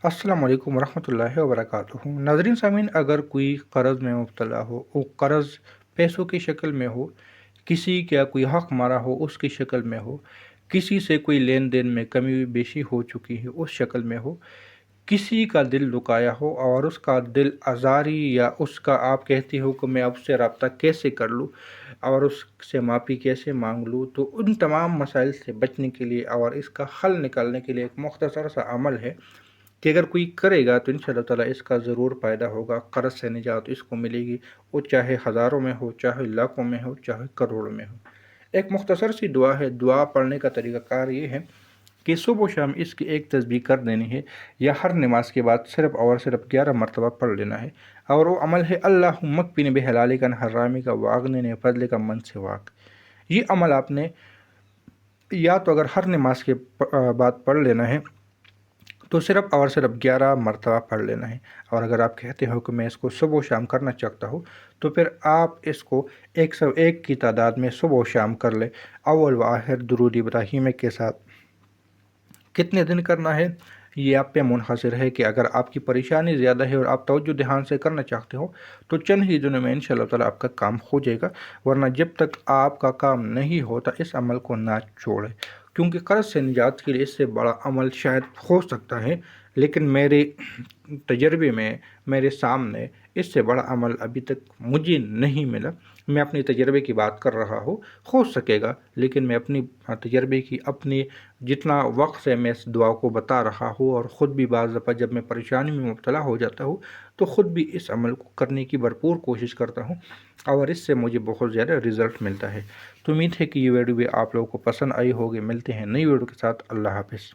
السلام علیکم ورحمۃ اللہ وبرکاتہ۔ ناظرین سامعین، اگر کوئی قرض میں مبتلا ہو، وہ قرض پیسوں کی شکل میں ہو، کسی کا کوئی حق مارا ہو اس کی شکل میں ہو، کسی سے کوئی لین دین میں کمی بیشی ہو چکی ہے اس شکل میں ہو، کسی کا دل دکھایا ہو اور اس کا دل آزاری یا اس کا آپ کہتے ہو کہ میں اب سے رابطہ کیسے کر لوں اور اس سے معافی کیسے مانگ لوں، تو ان تمام مسائل سے بچنے کے لیے اور اس کا حل نکالنے کے لیے ایک مختصر سا عمل ہے کہ اگر کوئی کرے گا تو انشاءاللہ تعالیٰ اس کا ضرور فائدہ ہوگا، قرض سے نجات اس کو ملے گی، وہ چاہے ہزاروں میں ہو، چاہے لاکھوں میں ہو، چاہے کروڑوں میں ہو۔ ایک مختصر سی دعا ہے۔ دعا پڑھنے کا طریقہ کار یہ ہے کہ صبح و شام اس کی ایک تسبیح کر دینی ہے، یا ہر نماز کے بعد صرف اور صرف 11 مرتبہ پڑھ لینا ہے، اور وہ عمل ہے اللہم اکفنی بحلالک عن حرامک واغننی بفضلک عمن سواک۔ یہ عمل آپ نے یا تو اگر ہر نماز کے بعد پڑھ لینا ہے تو صرف اور صرف 11 مرتبہ پڑھ لینا ہے، اور اگر آپ کہتے ہو کہ میں اس کو صبح و شام کرنا چاہتا ہوں تو پھر آپ اس کو 101 کی تعداد میں صبح و شام کر لیں، اول و آخر درود ابراہیمی کے ساتھ۔ کتنے دن کرنا ہے یہ آپ پہ منحصر ہے کہ اگر آپ کی پریشانی زیادہ ہے اور آپ توجہ دھیان سے کرنا چاہتے ہو تو چند ہی دنوں میں انشاءاللہ تعالیٰ آپ کا کام ہو جائے گا، ورنہ جب تک آپ کا کام نہیں ہوتا اس عمل کو نہ چھوڑیں، کیونکہ قرض سے نجات کے لیے اس سے بڑا عمل شاید ہو سکتا ہے، لیکن میرے تجربے میں میرے سامنے اس سے بڑا عمل ابھی تک مجھے نہیں ملا۔ میں اپنے تجربے کی بات کر رہا ہوں، ہو سکے گا، لیکن میں اپنی تجربے کی اپنی جتنا وقت سے میں اس دعا کو بتا رہا ہوں، اور خود بھی بعض دفعہ جب میں پریشانی میں مبتلا ہو جاتا ہوں تو خود بھی اس عمل کو کرنے کی بھرپور کوشش کرتا ہوں، اور اس سے مجھے بہت زیادہ رزلٹ ملتا ہے۔ تو امید ہے کہ یہ ویڈیو بھی آپ لوگوں کو پسند آئی ہوگی۔ ملتے ہیں نئی ویڈیو کے ساتھ۔ اللہ حافظ۔